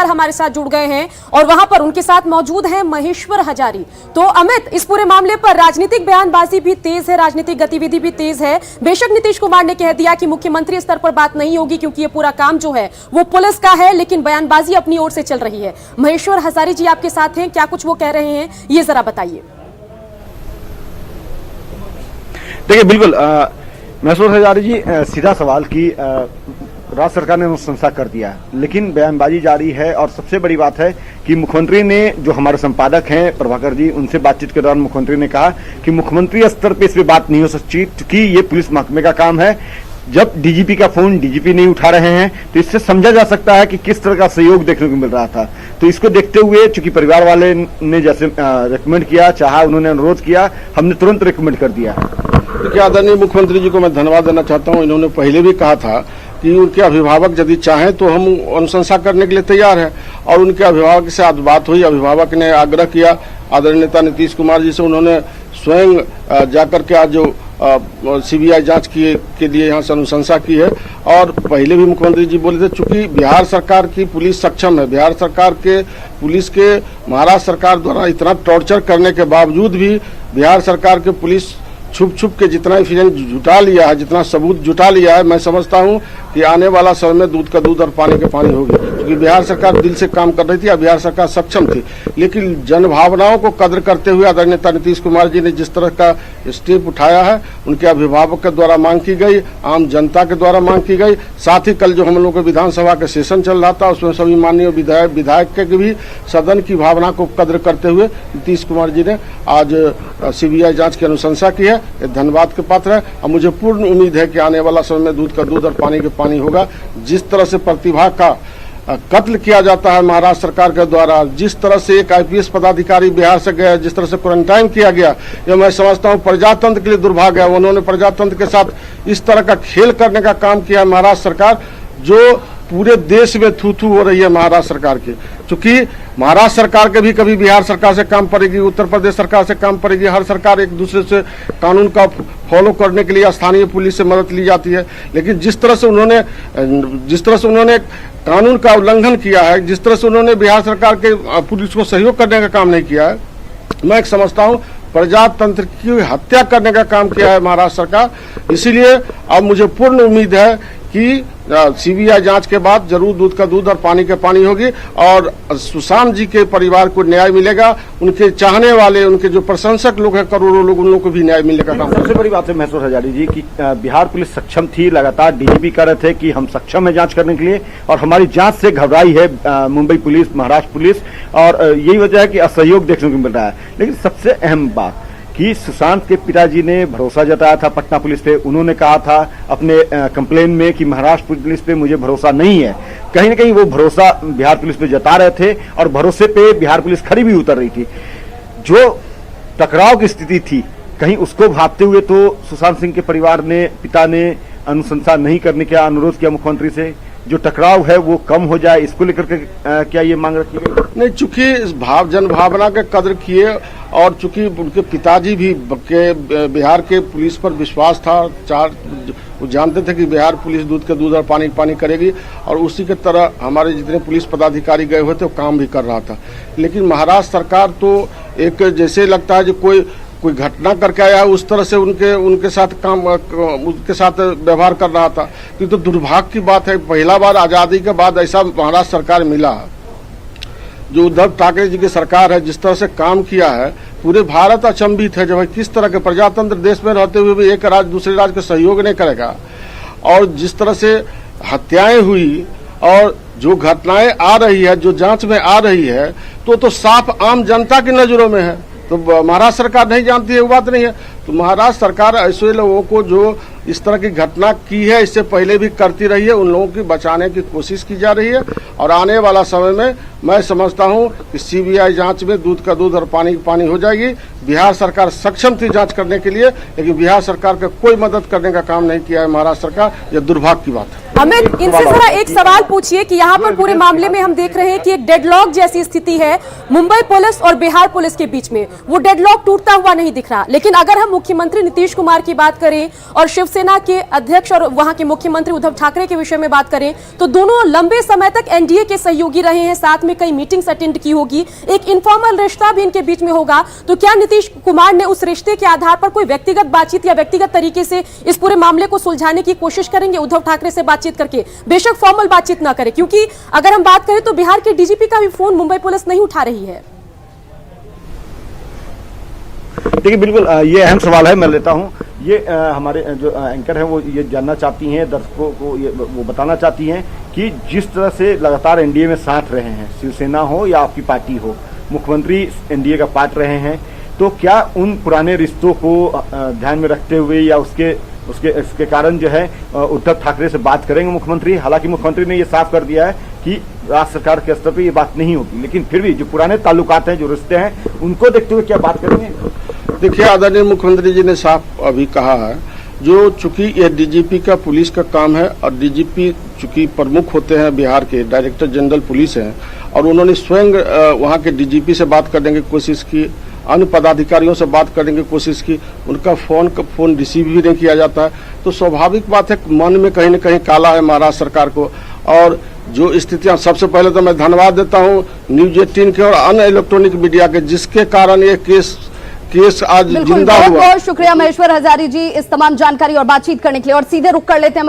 हमारे साथ जुड़ गए हैं और वहां पर उनके साथ मौजूद हैं महेश्वर हजारी। तो अमित, इस पूरे मामले पर राजनीतिक बयानबाजी भी तेज है, राजनीतिक गतिविधि भी तेज है। बेशक नीतीश कुमार ने कह दिया कि मुख्यमंत्री स्तर पर बात नहीं होगी क्योंकि ये पूरा काम जो है वो पुलिस का है, लेकिन बयानबाजी अपनी ओर से चल रही है। महेश्वर हजारी जी आपके साथ हैं, क्या कुछ वो कह रहे हैं ये जरा बताइए। देखिए, बिल्कुल महेश्वर हजारी जी, सीधा सवाल की राज्य सरकार ने अनुशंसा कर दिया, लेकिन बयानबाजी जारी है। और सबसे बड़ी बात है कि मुख्यमंत्री ने, जो हमारे संपादक हैं प्रभाकर जी, उनसे बातचीत के दौरान मुख्यमंत्री ने कहा कि मुख्यमंत्री स्तर पे इस पे बात नहीं हो सकती क्योंकि ये पुलिस महकमे का काम है। जब डीजीपी का फोन डीजीपी नहीं उठा रहे हैं तो इससे समझा जा सकता है कि किस तरह का सहयोग देखने को मिल रहा था। तो इसको देखते हुए चूंकि परिवार वाले ने जैसे रिकमेंड किया, चाहा, उन्होंने अनुरोध किया, हमने तुरंत रिकमेंड कर दिया। देखिए, आदरणीय मुख्यमंत्री जी को मैं धन्यवाद देना चाहता हूं। इन्होंने पहले भी कहा था कि उनके अभिभावक यदि चाहें तो हम अनुशंसा करने के लिए तैयार हैं, और उनके अभिभावक से आज बात हुई। अभिभावक ने आग्रह किया आदरणीय नेता नीतीश कुमार जी से, उन्होंने स्वयं जाकर के आज जो सीबीआई जांच के लिए यहाँ से अनुशंसा की है। और पहले भी मुख्यमंत्री जी बोले थे, चूंकि बिहार सरकार की पुलिस सक्षम है, बिहार सरकार के पुलिस के महाराष्ट्र सरकार द्वारा इतना टॉर्चर करने के बावजूद भी बिहार सरकार के पुलिस छुप छुप के जितना एविडेंस जुटा लिया है, जितना सबूत जुटा लिया है, मैं समझता हूं कि आने वाला समय में दूध का दूध और पानी के पानी होगी। क्योंकि बिहार सरकार दिल से काम कर रही थी, बिहार सरकार सक्षम थी, लेकिन जनभावनाओं को कद्र करते हुए आदरणीय नेता नीतीश कुमार जी ने जिस तरह का स्टेप उठाया है, उनके अभिभावक के द्वारा मांग की गई, आम जनता के द्वारा मांग की गई। साथ ही कल जो हम लोगों के विधानसभा का सेशन चल रहा था, उसमें सभी माननीय विधायक के भी सदन की भावना को कद्र करते हुए नीतीश कुमार जी ने आज सीबीआई जांच की अनुशंसा की है। धन्यवाद के पात्र है, और मुझे पूर्ण उम्मीद है कि आने वाला समय में दूध का दूध और पानी के पानी होगा। जिस तरह से प्रतिभा का कत्ल किया जाता है महाराष्ट्र सरकार के द्वारा, जिस तरह से एक आईपीएस पदाधिकारी बिहार से गया, जिस तरह से क्वारंटाइन किया गया, ये मैं समझता हूं प्रजातंत्र के लिए दुर्भाग्य है। उन्होंने प्रजातंत्र के साथ इस तरह का खेल करने का काम किया है महाराष्ट्र सरकार, जो पूरे देश में थू थू हो रही है महाराष्ट्र सरकार की। चूंकि महाराष्ट्र सरकार के भी कभी बिहार सरकार से काम पड़ेगी, उत्तर प्रदेश सरकार से काम पड़ेगी, हर सरकार एक दूसरे से कानून का फॉलो करने के लिए स्थानीय पुलिस से मदद ली जाती है। लेकिन जिस तरह से उन्होंने कानून का उल्लंघन किया है, जिस तरह से उन्होंने बिहार सरकार के पुलिस को सहयोग करने का काम नहीं किया है, मैं एक समझता हूँ प्रजातंत्र की हत्या करने का काम किया है महाराष्ट्र सरकार। इसीलिए अब मुझे पूर्ण उम्मीद है कि सीबीआई जांच के बाद जरूर दूध का दूध और पानी के पानी होगी, और सुशांत जी के परिवार को न्याय मिलेगा। उनके चाहने वाले, उनके जो प्रशंसक लोग हैं, करोड़ों लोग, उन लोगों को भी न्याय मिलने का काम। सबसे बड़ी बात है महेश्वर हजारी जी कि बिहार पुलिस सक्षम थी, लगातार डीजीपी कह रहे थे कि हम सक्षम है जांच करने के लिए, और हमारी जांच से घबराई है मुंबई पुलिस, महाराष्ट्र पुलिस, और यही वजह है कि असहयोग देखने को मिल रहा है। लेकिन सबसे अहम बात कि सुशांत के पिताजी ने भरोसा जताया था पटना पुलिस पे। उन्होंने कहा था अपने कंप्लेन में कि महाराष्ट्र पुलिस पे मुझे भरोसा नहीं है। कहीं न कहीं वो भरोसा बिहार पुलिस पे जता रहे थे, और भरोसे पे बिहार पुलिस खड़ी भी उतर रही थी। जो टकराव की स्थिति थी, कहीं उसको भांपते हुए तो सुशांत सिंह के परिवार ने, पिता ने अनुशंसा नहीं करने का अनुरोध किया मुख्यमंत्री से। जो टकराव है वो कम हो जाए, इसको लेकर के क्या ये मांग रखी गई? नहीं, चूंकि जनभावना के कद्र किए, और चूंकि उनके पिताजी भी के बिहार के पुलिस पर विश्वास था, वो जानते थे कि बिहार पुलिस दूध के दूध और पानी पानी करेगी, और उसी के तरह हमारे जितने पुलिस पदाधिकारी गए हुए थे वो काम भी कर रहा था। लेकिन महाराष्ट्र सरकार तो एक जैसे लगता है जो कोई घटना करके आया है, उस तरह से उनके साथ व्यवहार कर रहा था। तो दुर्भाग्य की बात है, पहला बार आजादी के बाद ऐसा महाराष्ट्र सरकार मिला। जो उद्धव ठाकरे जी की सरकार है, जिस तरह से काम किया है, पूरे भारत अचंभित है। जब किस तरह के प्रजातंत्र देश में रहते हुए भी एक राज्य दूसरे राज्य का सहयोग नहीं करेगा, और जिस तरह से हत्याएं हुई और जो घटनाएं आ रही है, जो जांच में आ रही है, तो साफ आम जनता की नजरों में है। तो महाराष्ट्र सरकार नहीं जानती है, वो बात नहीं है। तो महाराष्ट्र सरकार ऐसे लोगों को जो इस तरह की घटना की है, इससे पहले भी करती रही है, उन लोगों की बचाने की कोशिश की जा रही है। और आने वाला समय में मैं समझता हूं कि सीबीआई जांच में दूध का दूध और पानी का पानी हो जाएगी। बिहार सरकार सक्षम थी जांच करने के लिए, लेकिन बिहार सरकार का कोई मदद करने का काम नहीं किया है महाराष्ट्र सरकार। यह दुर्भाग्य की बात है। अमित, इनसे जरा एक सवाल पूछिए कि यहाँ पर पूरे मामले में हम देख रहे हैं कि एक डेडलॉक जैसी स्थिति है मुंबई पुलिस और बिहार पुलिस के बीच में। वो डेडलॉक टूटता हुआ नहीं दिख रहा, लेकिन अगर हम मुख्यमंत्री नीतीश कुमार की बात करें और शिवसेना के अध्यक्ष और वहां के मुख्यमंत्री उद्धव ठाकरे के विषय में बात करें, तो दोनों लंबे समय तक एनडीए के सहयोगी रहे हैं, साथ में कई मीटिंग्स अटेंड की होगी, एक इनफॉर्मल रिश्ता भी इनके बीच में होगा। तो क्या नीतीश कुमार ने उस रिश्ते के आधार पर कोई व्यक्तिगत बातचीत या व्यक्तिगत तरीके से इस पूरे मामले को सुलझाने की कोशिश करेंगे उद्धव ठाकरे से बातचीत करके? बेशक फॉर्मल बातचीत ना करें, क्योंकि अगर हम बात करें तो बिहार के डीजीपी का भी फोन मुंबई पुलिस नहीं उठा रही है। देखिए, बिल्कुल ये अहम सवाल है, मैं लेता हूं। ये हमारे जो एंकर हैं वो ये जानना चाहती हैं, दर्शकों को ये वो बताना चाहती हैं कि जिस तरह से लगातार एनडीए में साथ रहे हैं, शिवसेना हो या आपकी पार्टी हो, मुख्यमंत्री एनडीए का पार्ट रहे हैं, तो क्या उन पुराने रिश्तों को ध्यान में रखते हुए या उसके कारण जो है उद्धव ठाकरे से बात करेंगे मुख्यमंत्री? हालांकि मुख्यमंत्री ने ये साफ कर दिया है कि राज्य सरकार के स्तर पर ये बात नहीं होगी, लेकिन फिर भी जो पुराने ताल्लुकात हैं, जो रिश्ते हैं, उनको देखते हुए क्या बात करेंगे? देखिए, आदरणीय मुख्यमंत्री जी ने साफ अभी कहा है, जो चूंकि यह डीजीपी का पुलिस का काम है और डीजीपी चूंकि प्रमुख होते हैं बिहार के, डायरेक्टर जनरल पुलिस हैं, और उन्होंने स्वयं वहां के डीजीपी से बात करने की कोशिश की, अन्य पदाधिकारियों से बात करने की कोशिश की, उनका फोन रिसीव भी नहीं किया जाता है। तो स्वाभाविक बात है, मन में कहीं न कहीं काला है महाराष्ट्र सरकार को। और जो स्थितियां, सबसे पहले तो मैं धन्यवाद देता हूं न्यूज 18 के और अन्य इलेक्ट्रॉनिक मीडिया के, जिसके कारण ये केस आज जिंदा हुआ। बहुत शुक्रिया महेश्वर हजारी जी इस तमाम जानकारी और बातचीत करने के लिए। और सीधे रुक कर लेते हैं